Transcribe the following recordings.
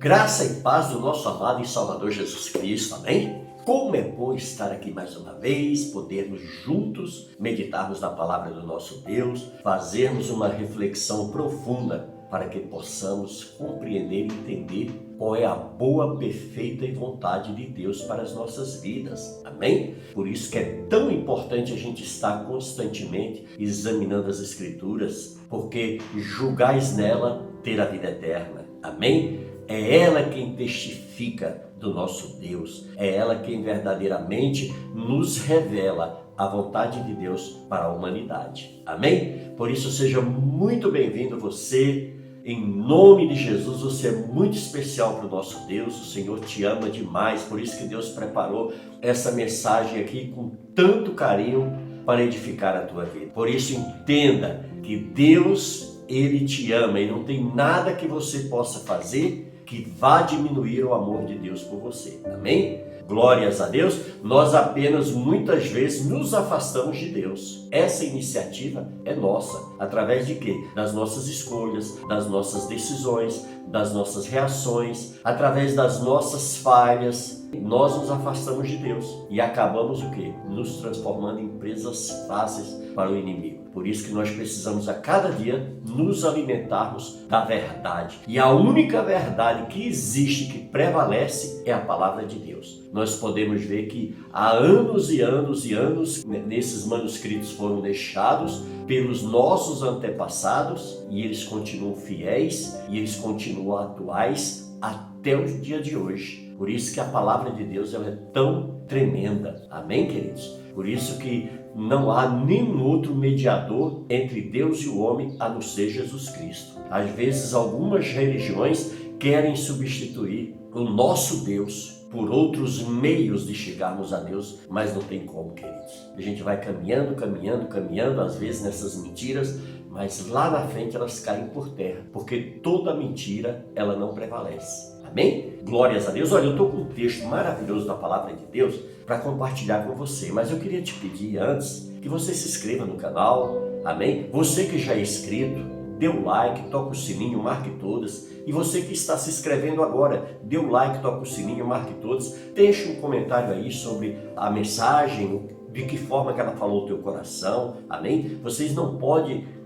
Graça e paz do nosso amado e Salvador Jesus Cristo, amém? Como é bom estar aqui mais uma vez, podermos juntos meditarmos na palavra do nosso Deus, fazermos uma reflexão profunda para que possamos compreender e entender qual é a boa, perfeita e vontade de Deus para as nossas vidas, amém? Por isso que é tão importante a gente estar constantemente examinando as Escrituras, porque julgais nela ter a vida eterna, amém? É ela quem testifica do nosso Deus, é ela quem verdadeiramente nos revela a vontade de Deus para a humanidade, amém? Por isso seja muito bem-vindo você, em nome de Jesus. Você é muito especial para o nosso Deus, o Senhor te ama demais, por isso que Deus preparou essa mensagem aqui com tanto carinho para edificar a tua vida. Por isso entenda que Deus, Ele te ama e não tem nada que você possa fazer que vá diminuir o amor de Deus por você, amém? Glórias a Deus. Nós apenas muitas vezes nos afastamos de Deus. Essa iniciativa é nossa, através de quê? Das nossas escolhas, das nossas decisões, das nossas reações, através das nossas falhas. Nós nos afastamos de Deus e acabamos o quê? Nos transformando em presas fáceis para o inimigo. Por isso que nós precisamos a cada dia nos alimentarmos da verdade. E a única verdade que existe, que prevalece, é a palavra de Deus. Nós podemos ver que há anos e anos e anos, nesses manuscritos foram deixados pelos nossos antepassados e eles continuam fiéis e eles continuam atuais até o dia de hoje. Por isso que a palavra de Deus ela é tão tremenda. Amém, queridos? Por isso que não há nenhum outro mediador entre Deus e o homem a não ser Jesus Cristo. Às vezes algumas religiões querem substituir o nosso Deus por outros meios de chegarmos a Deus, mas não tem como, queridos. A gente vai caminhando, às vezes nessas mentiras, mas lá na frente elas caem por terra, porque toda mentira ela não prevalece. Amém? Glórias a Deus. Olha, eu estou com um texto maravilhoso da palavra de Deus para compartilhar com você, mas eu queria te pedir antes que você se inscreva no canal, amém? Você que já é inscrito, dê o like, toca o sininho, marque todas. E você que está se inscrevendo agora, dê o like, toca o sininho, marque todas. Deixe um comentário aí sobre a mensagem, de que forma que ela falou o teu coração, amém? Vocês não podem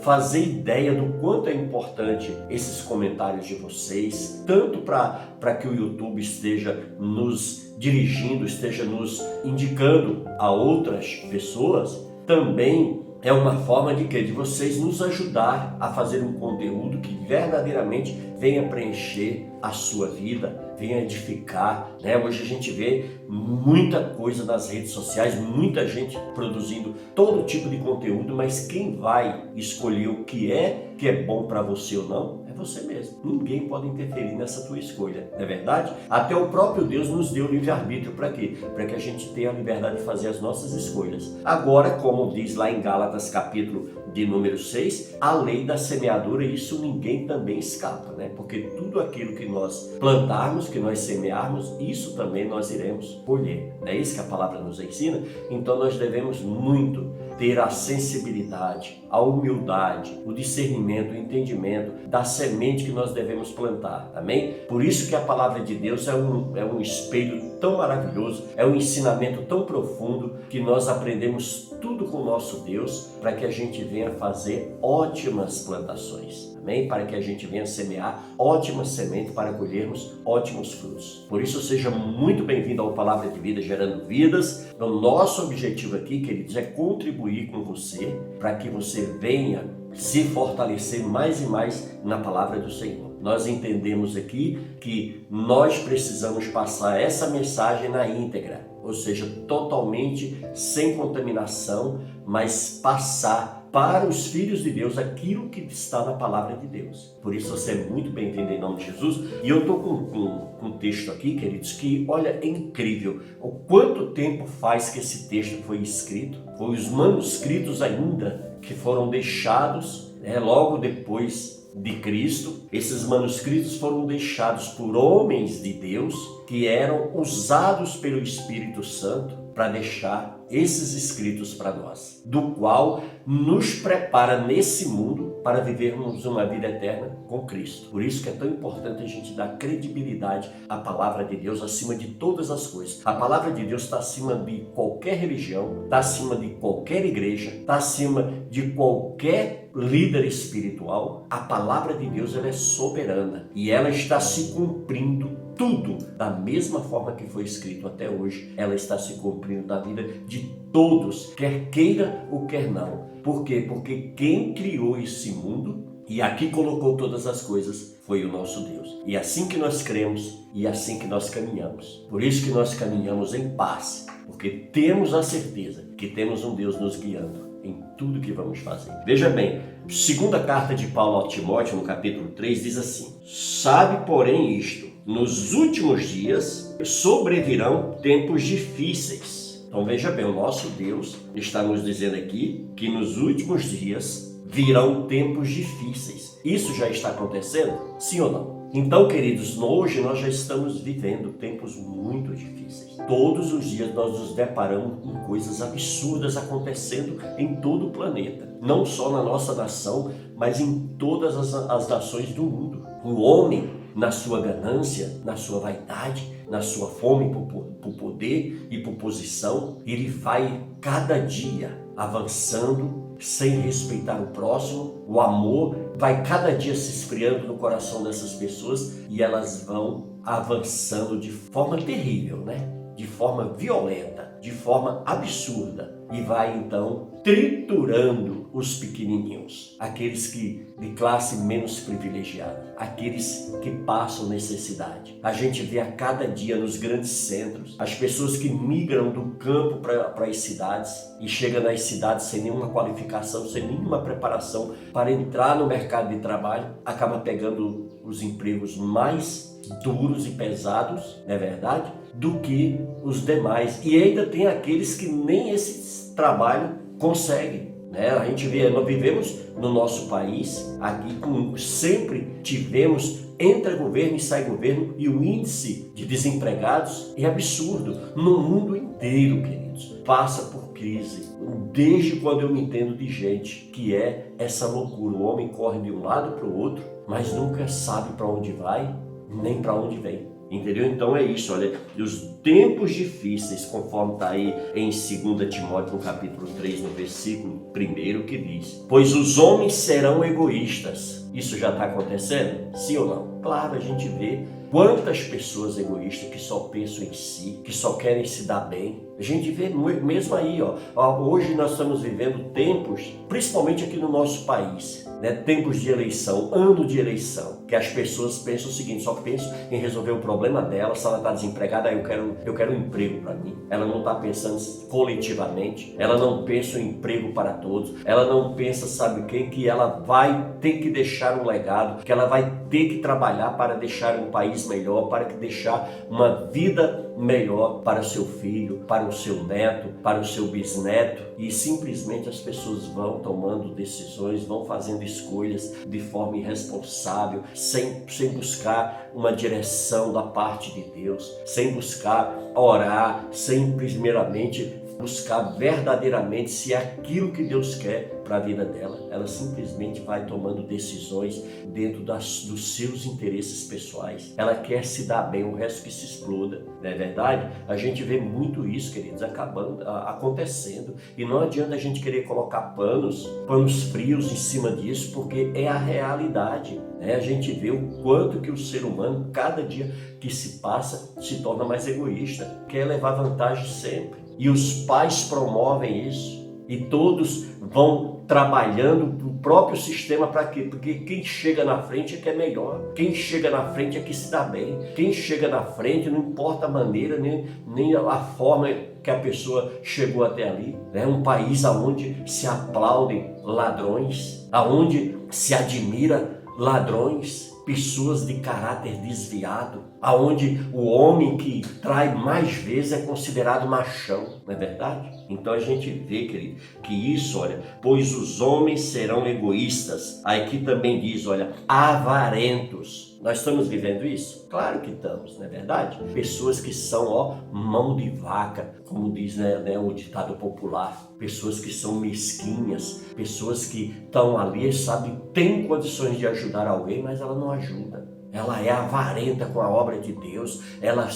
fazer ideia do quanto é importante esses comentários de vocês, tanto para que o YouTube esteja nos dirigindo, esteja nos indicando a outras pessoas, também é uma forma de quê? De vocês nos ajudar a fazer um conteúdo que verdadeiramente venha preencher a sua vida, venha edificar, né? Hoje a gente vê muita coisa nas redes sociais, muita gente produzindo todo tipo de conteúdo, mas quem vai escolher o que é bom para você ou não, é você mesmo. Ninguém pode interferir nessa tua escolha, não é verdade? Até o próprio Deus nos deu livre-arbítrio para quê? Para que a gente tenha a liberdade de fazer as nossas escolhas. Agora, como diz lá em Gálatas capítulo de número 6, a lei da semeadura, isso ninguém também escapa, né? Porque tudo aquilo que nós plantarmos, que nós semearmos, isso também nós iremos colher. Não é isso que a palavra nos ensina? Então nós devemos muito ter a sensibilidade, a humildade, o discernimento, o entendimento da semente que nós devemos plantar, amém? Por isso que a palavra de Deus é um espelho tão maravilhoso, é um ensinamento tão profundo que nós aprendemos tudo com o nosso Deus para que a gente venha fazer ótimas plantações, amém? Para que a gente venha semear ótimas sementes para colhermos ótimos frutos. Por isso seja muito bem-vindo ao Palavra de Vida Gerando Vidas. O nosso objetivo aqui, queridos, é contribuir com você para que você venha se fortalecer mais e mais na palavra do Senhor. Nós entendemos aqui que nós precisamos passar essa mensagem na íntegra, ou seja, totalmente sem contaminação, mas passar para os filhos de Deus aquilo que está na palavra de Deus. Por isso você é muito bem-vindo em nome de Jesus. E eu estou com um texto aqui, queridos, que olha, é incrível. O quanto tempo faz que esse texto foi escrito? Foi os manuscritos ainda que foram deixados, logo depois de Cristo. Esses manuscritos foram deixados por homens de Deus que eram usados pelo Espírito Santo para deixar esses escritos para nós, do qual nos prepara nesse mundo para vivermos uma vida eterna com Cristo. Por isso que é tão importante a gente dar credibilidade à palavra de Deus acima de todas as coisas. A palavra de Deus está acima de qualquer religião, está acima de qualquer igreja, está acima de qualquer líder espiritual. A palavra de Deus, ela é soberana e ela está se cumprindo tudo da mesma forma que foi escrito até hoje. Ela está se cumprindo na vida de todos, quer queira ou quer não. Por quê? Porque quem criou esse mundo e aqui colocou todas as coisas foi o nosso Deus. E assim que nós cremos e assim que nós caminhamos. Por isso que nós caminhamos em paz, porque temos a certeza que temos um Deus nos guiando em tudo que vamos fazer. Veja bem, segunda carta de Paulo a Timóteo, no capítulo 3, diz assim: sabe, porém, isto, nos últimos dias sobrevirão tempos difíceis. Então veja bem, o nosso Deus está nos dizendo aqui que nos últimos dias virão tempos difíceis. Isso já está acontecendo? Sim ou não? Então, queridos, hoje nós já estamos vivendo tempos muito difíceis. Todos os dias nós nos deparamos com coisas absurdas acontecendo em todo o planeta. Não só na nossa nação, mas em todas as nações do mundo. O homem, na sua ganância, na sua vaidade, na sua fome por poder e por posição, ele vai cada dia avançando sem respeitar o próximo. O amor vai cada dia se esfriando no coração dessas pessoas e elas vão avançando de forma terrível, né? De forma violenta, de forma absurda, e vai então triturando os pequenininhos, aqueles que de classe menos privilegiada, aqueles que passam necessidade. A gente vê a cada dia nos grandes centros as pessoas que migram do campo para as cidades e chegam nas cidades sem nenhuma qualificação, sem nenhuma preparação para entrar no mercado de trabalho, acaba pegando os empregos mais duros e pesados, não é verdade, do que os demais. E ainda tem aqueles que nem esse trabalho conseguem, né? A gente vê, nós vivemos no nosso país, aqui sempre tivemos entra governo e sai governo, e o índice de desempregados é absurdo no mundo inteiro, queridos. Passa por crise, desde quando eu me entendo de gente, que é essa loucura. O homem corre de um lado para o outro, mas nunca sabe para onde vai, nem para onde vem. Entendeu? Então é isso, olha, os tempos difíceis, conforme está aí em 2 Timóteo, no capítulo 3, no versículo 1, que diz: pois os homens serão egoístas. Isso já está acontecendo? Sim ou não? Claro, a gente vê quantas pessoas egoístas que só pensam em si, que só querem se dar bem. A gente vê mesmo aí, hoje nós estamos vivendo tempos, principalmente aqui no nosso país, né? Tempos de eleição, ano de eleição, que as pessoas pensam o seguinte: só pensam em resolver o problema dela. Se ela está desempregada, eu quero um emprego para mim. Ela não está pensando coletivamente, ela não pensa em emprego para todos, ela não pensa, sabe quem, que ela vai ter que deixar um legado, que ela vai ter que trabalhar para deixar um país melhor, para deixar uma vida melhor para seu filho, para o seu neto, para o seu bisneto. E simplesmente as pessoas vão tomando decisões, vão fazendo escolhas de forma irresponsável, sem buscar uma direção da parte de Deus, sem buscar orar, sem primeiramente buscar verdadeiramente se é aquilo que Deus quer para a vida dela. Ela simplesmente vai tomando decisões dentro dos seus interesses pessoais. Ela quer se dar bem, o resto que se exploda, não é verdade? A gente vê muito isso, queridos, acontecendo, e não adianta a gente querer colocar panos frios em cima disso, porque é a realidade, né? A gente vê o quanto que o ser humano, cada dia que se passa, se torna mais egoísta, quer levar vantagem sempre. E os pais promovem isso, e todos vão trabalhando para o próprio sistema. Para quê? Porque quem chega na frente é que é melhor, quem chega na frente é que se dá bem, quem chega na frente, não importa a maneira, nem a forma que a pessoa chegou até ali. É um país onde se aplaudem ladrões, onde se admira ladrões, pessoas de caráter desviado, aonde o homem que trai mais vezes é considerado machão, não é verdade? Então a gente vê, querido, que isso, olha, pois os homens serão egoístas. Aí aqui também diz, olha, avarentos. Nós estamos vivendo isso? Claro que estamos, não é verdade? Pessoas que são, mão de vaca, como diz o ditado popular. Pessoas que são mesquinhas, pessoas que estão ali, sabe, tem condições de ajudar alguém, mas ela não ajuda. Ela é avarenta com a obra de Deus, ela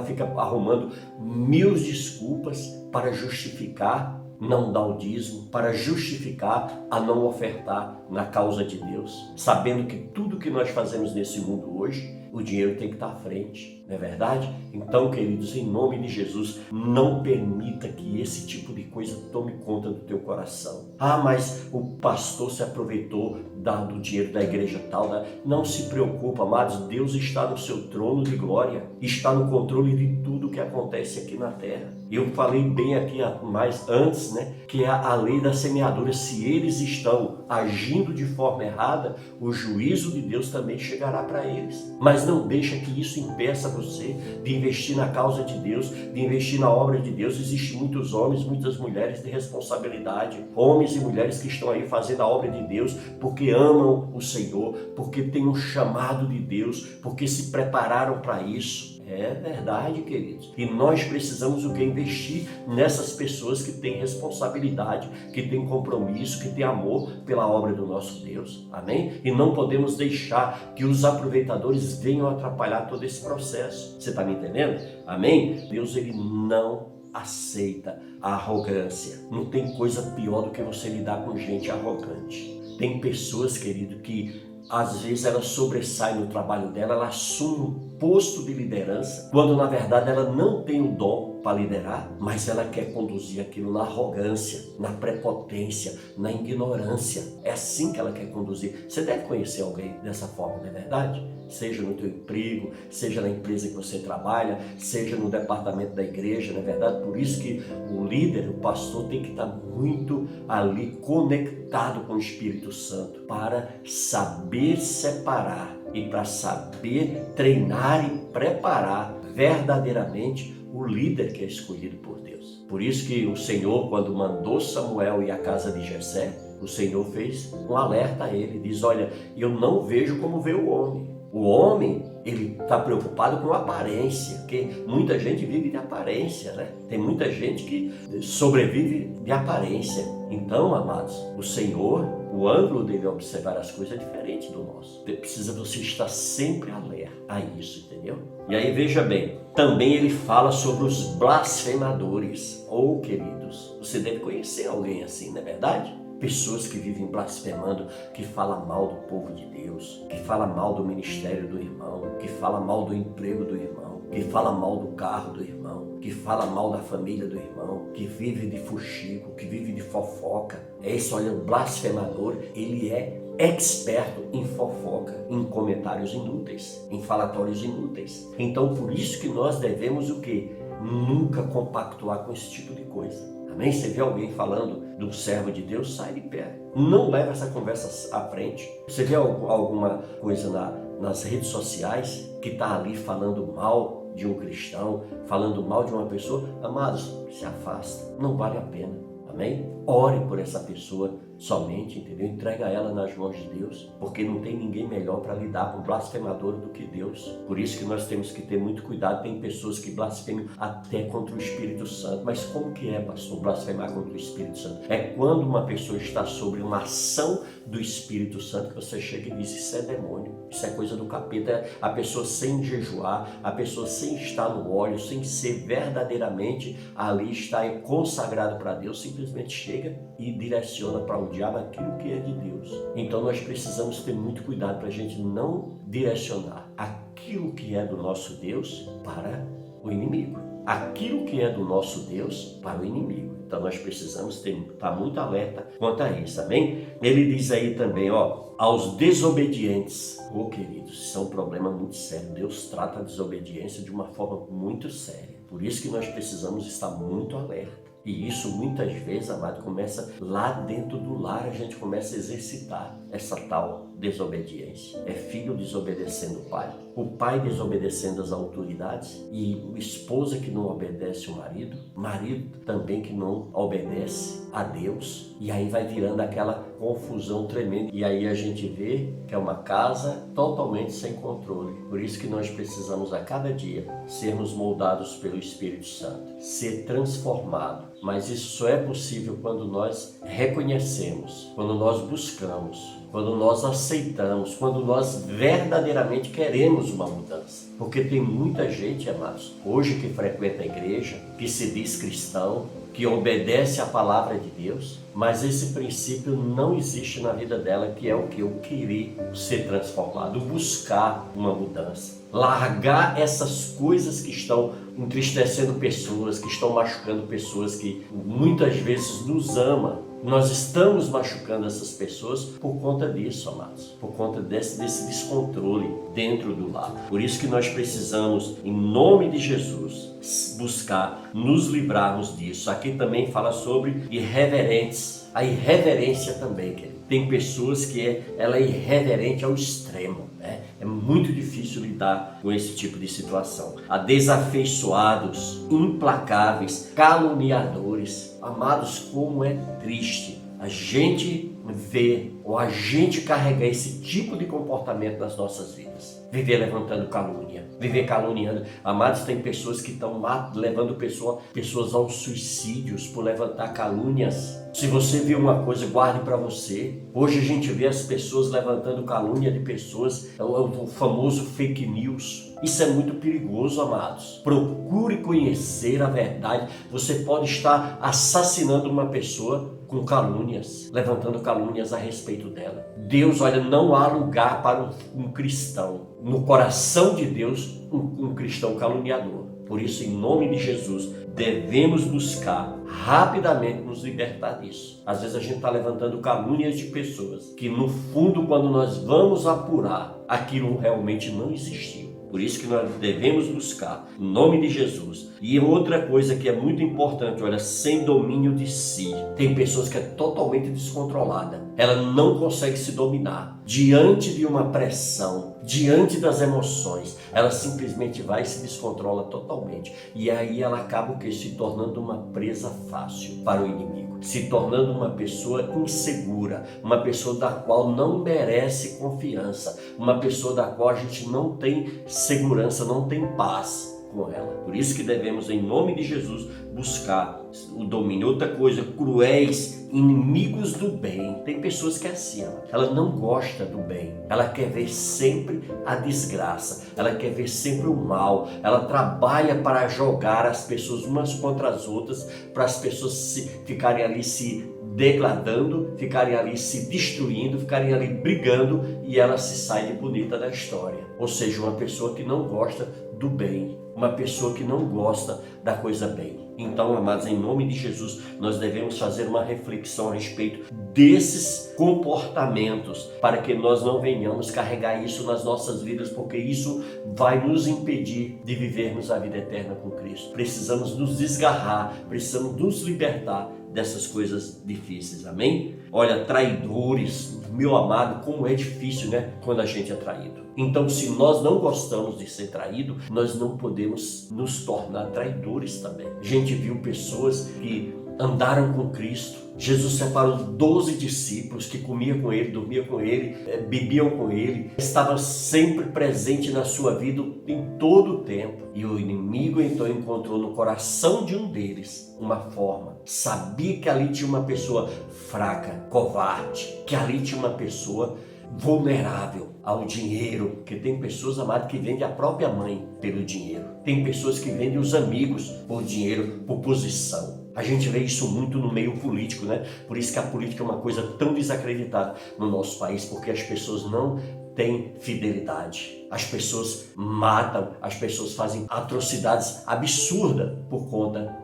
fica arrumando mil desculpas para justificar não dar o dízimo, para justificar a não ofertar na causa de Deus, sabendo que tudo que nós fazemos nesse mundo hoje, o dinheiro tem que estar à frente, não é verdade? Então, queridos, em nome de Jesus, não permita que esse tipo de coisa tome conta do teu coração. Mas o pastor se aproveitou do dinheiro da igreja tal. Não se preocupa, amados, Deus está no seu trono de glória, está no controle de tudo que acontece aqui na terra. Eu falei bem aqui mais antes, que é a lei da semeadura. Se eles estão agindo de forma errada, o juízo de Deus também chegará para eles. Mas não deixa que isso impeça você de investir na causa de Deus, de investir na obra de Deus. Existem muitos homens, muitas mulheres de responsabilidade, homens e mulheres que estão aí fazendo a obra de Deus porque amam o Senhor, porque têm um chamado de Deus, porque se prepararam para isso. É verdade, queridos. E nós precisamos investir nessas pessoas que têm responsabilidade, que têm compromisso, que têm amor pela obra do nosso Deus. Amém? E não podemos deixar que os aproveitadores venham atrapalhar todo esse processo. Você está me entendendo? Amém? Deus, ele não aceita a arrogância. Não tem coisa pior do que você lidar com gente arrogante. Tem pessoas, querido, que às vezes ela sobressai no trabalho dela, ela assume um posto de liderança, quando na verdade ela não tem o dom para liderar, mas ela quer conduzir aquilo na arrogância, na prepotência, na ignorância. É assim que ela quer conduzir. Você deve conhecer alguém dessa forma, não é verdade? Seja no teu emprego, seja na empresa que você trabalha, seja no departamento da igreja, não é verdade? Por isso que o líder, o pastor, tem que estar muito ali conectado com o Espírito Santo para saber separar e para saber treinar e preparar verdadeiramente o líder que é escolhido por Deus. Por isso que o Senhor, quando mandou Samuel ir à casa de Jessé, o Senhor fez um alerta a ele, diz: olha, eu não vejo como vê o homem. O homem, ele está preocupado com a aparência, porque muita gente vive de aparência, Tem muita gente que sobrevive de aparência. Então, amados, o Senhor, o ângulo dele observar as coisas é diferente do nosso. Precisa você estar sempre alerta a isso, entendeu? E aí, veja bem, também ele fala sobre os blasfemadores. Queridos, você deve conhecer alguém assim, não é verdade? Pessoas que vivem blasfemando, que falam mal do povo de Deus, que falam mal do ministério do irmão, que falam mal do emprego do irmão, que falam mal do carro do irmão, que falam mal da família do irmão, que vive de fuxico, que vive de fofoca. Olha, o blasfemador, ele é experto em fofoca, em comentários inúteis, em falatórios inúteis. Então, por isso que nós devemos o quê? Nunca compactuar com esse tipo de coisa. Amém? Você vê alguém falando de um servo de Deus, sai de perto. Não leva essa conversa à frente. Você vê alguma coisa nas redes sociais que está ali falando mal de um cristão, falando mal de uma pessoa, amados, se afasta. Não vale a pena. Amém? Ore por essa pessoa somente, entendeu? Entrega ela nas mãos de Deus, porque não tem ninguém melhor para lidar com blasfemador do que Deus. Por isso que nós temos que ter muito cuidado. Tem pessoas que blasfemam até contra o Espírito Santo. Mas como que é, pastor, blasfemar contra o Espírito Santo? É quando uma pessoa está sobre uma ação do Espírito Santo que você chega e diz: isso é demônio, isso é coisa do capeta. A pessoa sem jejuar, a pessoa sem estar no óleo, sem ser verdadeiramente ali, está consagrado para Deus, simplesmente chega e direciona para o diabo aquilo que é de Deus. Então nós precisamos ter muito cuidado para a gente não direcionar aquilo que é do nosso Deus para o inimigo, aquilo que é do nosso Deus para o inimigo. Então nós precisamos estar muito alerta quanto a isso, amém? Ele diz aí também, aos desobedientes. Queridos, isso é um problema muito sério. Deus trata a desobediência de uma forma muito séria. Por isso que nós precisamos estar muito alerta. E isso muitas vezes, amado, começa lá dentro do lar, a gente começa a exercitar essa tal desobediência. É filho desobedecendo o pai desobedecendo as autoridades, e a esposa que não obedece o marido também que não obedece a Deus, e aí vai virando aquela confusão tremenda. E aí a gente vê que é uma casa totalmente sem controle. Por isso que nós precisamos a cada dia sermos moldados pelo Espírito Santo, ser transformado. Mas isso só é possível quando nós reconhecemos, quando nós buscamos, quando nós aceitamos, quando nós verdadeiramente queremos uma mudança. Porque tem muita gente, amados, hoje que frequenta a igreja, que se diz cristão, que obedece à palavra de Deus, mas esse princípio não existe na vida dela, que é o que? O querer ser transformado, buscar uma mudança, largar essas coisas que estão entristecendo pessoas, que estão machucando pessoas que muitas vezes nos amam. Nós estamos machucando essas pessoas por conta disso, amados, por conta desse descontrole dentro do lar. Por isso que nós precisamos, em nome de Jesus, buscar nos livrarmos disso. Aqui também fala sobre irreverentes. A irreverência também, querido. Tem pessoas que ela é irreverente ao extremo, né? É muito difícil lidar com esse tipo de situação. A desafeiçoados, implacáveis, caluniadores. Amados, como é triste a gente ver ou a gente carregar esse tipo de comportamento nas nossas vidas. Viver levantando calúnia, viver caluniando. Amados, tem pessoas que estão levando pessoas aos suicídios por levantar calúnias. Se você viu uma coisa, guarde para você. Hoje a gente vê as pessoas levantando calúnia de pessoas, o famoso fake news. Isso é muito perigoso, amados. Procure conhecer a verdade. Você pode estar assassinando uma pessoa com calúnias, levantando calúnias a respeito dela. Deus, olha, não há lugar para um cristão. No coração de Deus, um cristão caluniador. Por isso, em nome de Jesus, devemos buscar rapidamente nos libertar disso. Às vezes a gente está levantando calúnias de pessoas que, no fundo, quando nós vamos apurar, aquilo realmente não existiu. Por isso que nós devemos buscar, em nome de Jesus. E outra coisa que é muito importante, olha, sem domínio de si. Tem pessoas que é totalmente descontrolada. Ela não consegue se dominar. Diante de uma pressão, diante das emoções, ela simplesmente vai e se descontrola totalmente. E aí ela acaba se tornando uma presa fácil para o inimigo. Se tornando uma pessoa insegura, uma pessoa da qual não merece confiança, uma pessoa da qual a gente não tem segurança, não tem paz com ela. Por isso que devemos, em nome de Jesus, buscar o domínio. Outra coisa, cruéis, inimigos do bem. Tem pessoas que é assim, ela não gosta do bem, ela quer ver sempre a desgraça, ela quer ver sempre o mal, ela trabalha para jogar as pessoas umas contra as outras, para as pessoas ficarem ali se degradando, ficarem ali se destruindo, ficarem ali brigando, e ela se sai de bonita da história. Ou seja, uma pessoa que não gosta do bem, uma pessoa que não gosta da coisa bem. Então, amados, em nome de Jesus, nós devemos fazer uma reflexão a respeito desses comportamentos, para que nós não venhamos carregar isso nas nossas vidas, porque isso vai nos impedir de vivermos a vida eterna com Cristo. Precisamos nos desgarrar, precisamos nos libertar dessas coisas difíceis, amém? Olha, traidores, meu amado, como é difícil, né, quando a gente é traído. Então, se nós não gostamos de ser traído, nós não podemos nos tornar traidores também. A gente viu pessoas que andaram com Cristo. Jesus separou 12 discípulos que comiam com ele, dormiam com ele, bebiam com ele, estava sempre presente na sua vida em todo o tempo. E o inimigo então encontrou no coração de um deles uma forma. Sabia que ali tinha uma pessoa fraca, covarde, que ali tinha uma pessoa vulnerável ao dinheiro, porque tem pessoas, amadas, que vendem a própria mãe pelo dinheiro. Tem pessoas que vendem os amigos por dinheiro, por posição. A gente vê isso muito no meio político, né? Por isso que a política é uma coisa tão desacreditada no nosso país, porque as pessoas não têm fidelidade. As pessoas matam, as pessoas fazem atrocidades absurdas por conta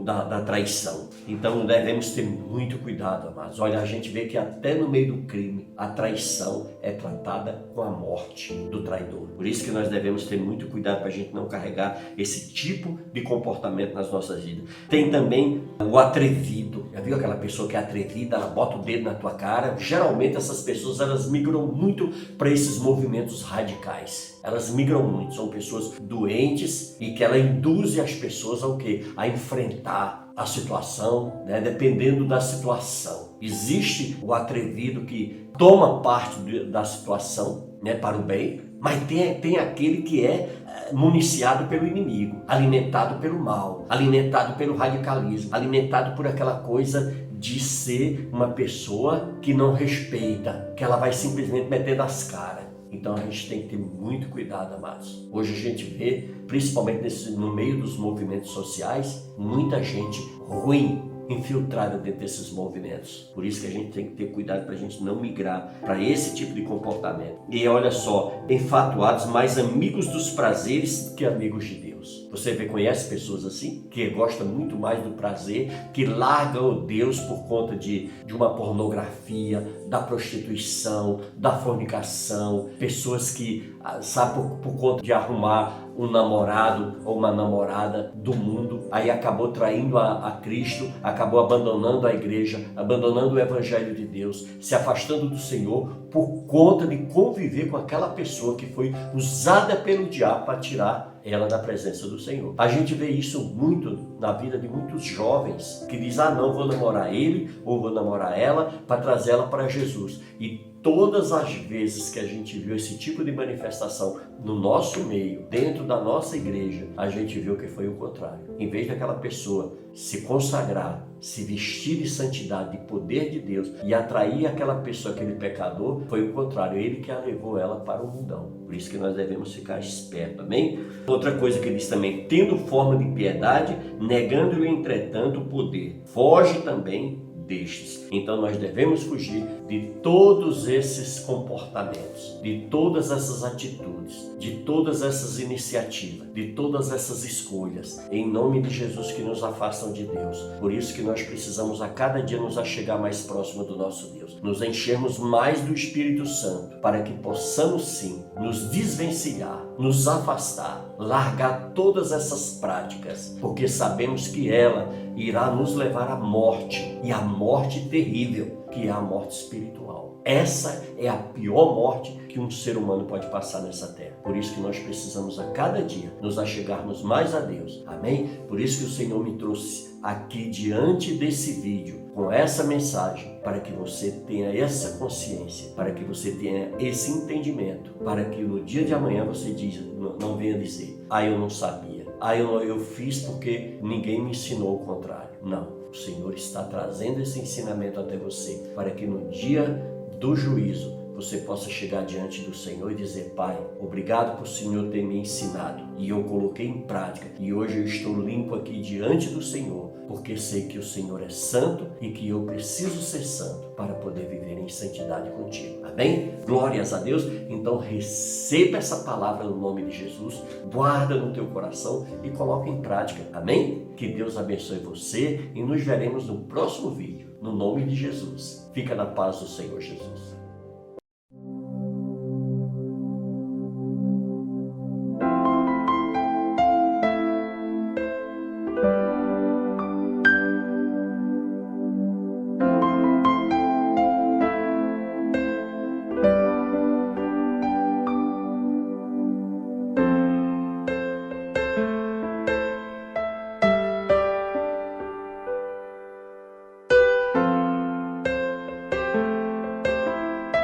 da traição. Então devemos ter muito cuidado, amados. Olha, a gente vê que até no meio do crime, a traição é tratada com a morte do traidor. Por isso que nós devemos ter muito cuidado para a gente não carregar esse tipo de comportamento nas nossas vidas. Tem também o atrevido. Já viu aquela pessoa que é atrevida, ela bota o dedo na tua cara? Geralmente essas pessoas, elas migram muito para esses movimentos radicais. Elas migram muito, são pessoas doentes e que ela induz as pessoas ao quê? A enfrentar a situação, né? Dependendo da situação. Existe o atrevido que toma parte da situação, né, para o bem, mas tem aquele que é municiado pelo inimigo, alimentado pelo mal, alimentado pelo radicalismo, alimentado por aquela coisa de ser uma pessoa que não respeita, que ela vai simplesmente metendo as caras. Então a gente tem que ter muito cuidado, amados. Hoje a gente vê, principalmente no meio dos movimentos sociais, muita gente ruim infiltrada dentro desses movimentos. Por isso que a gente tem que ter cuidado para a gente não migrar para esse tipo de comportamento. E olha só, enfatuados, mais amigos dos prazeres que amigos de Deus. Você conhece pessoas assim, que gostam muito mais do prazer, que largam o Deus por conta de uma pornografia, da prostituição, da fornicação, pessoas que, sabe, por conta de arrumar um namorado ou uma namorada do mundo, aí acabou traindo a Cristo, acabou abandonando a igreja, abandonando o evangelho de Deus, se afastando do Senhor por conta de conviver com aquela pessoa que foi usada pelo diabo para tirar ela da presença do Senhor. A gente vê isso muito na vida de muitos jovens que dizem, não, vou namorar ele ou vou namorar ela para trazer ela para Jesus. E todas as vezes que a gente viu esse tipo de manifestação no nosso meio, dentro da nossa igreja, a gente viu que foi o contrário. Em vez daquela pessoa se consagrar, se vestir de santidade, de poder de Deus e atrair aquela pessoa, aquele pecador, foi o contrário. Ele que a levou ela para o mundão. Por isso que nós devemos ficar espertos, amém? Outra coisa que ele diz também, tendo forma de piedade, negando-lhe entretanto o poder. Foge também destes. Então nós devemos fugir de todos esses comportamentos, de todas essas atitudes, de todas essas iniciativas, de todas essas escolhas, em nome de Jesus, que nos afastam de Deus. Por isso que nós precisamos a cada dia nos achegar mais próximo do nosso Deus, nos enchermos mais do Espírito Santo, para que possamos sim nos desvencilhar, nos afastar, largar todas essas práticas, porque sabemos que ela irá nos levar à morte, e à morte terrível, que é a morte espiritual. Essa é a pior morte que um ser humano pode passar nessa terra. Por isso que nós precisamos a cada dia nos achegarmos mais a Deus. Amém? Por isso que o Senhor me trouxe aqui diante desse vídeo, com essa mensagem, para que você tenha essa consciência, para que você tenha esse entendimento, para que no dia de amanhã você não venha dizer, eu não sabia, eu fiz porque ninguém me ensinou o contrário. Não. O Senhor está trazendo esse ensinamento até você, para que no dia do juízo você possa chegar diante do Senhor e dizer, Pai, obrigado por o Senhor ter me ensinado e eu coloquei em prática e hoje eu estou limpo aqui diante do Senhor, porque sei que o Senhor é santo e que eu preciso ser santo para poder viver em santidade contigo. Amém? Glórias a Deus. Então receba essa palavra no nome de Jesus, guarda no teu coração e coloca em prática. Amém? Que Deus abençoe você e nos veremos no próximo vídeo, no nome de Jesus. Fica na paz do Senhor Jesus.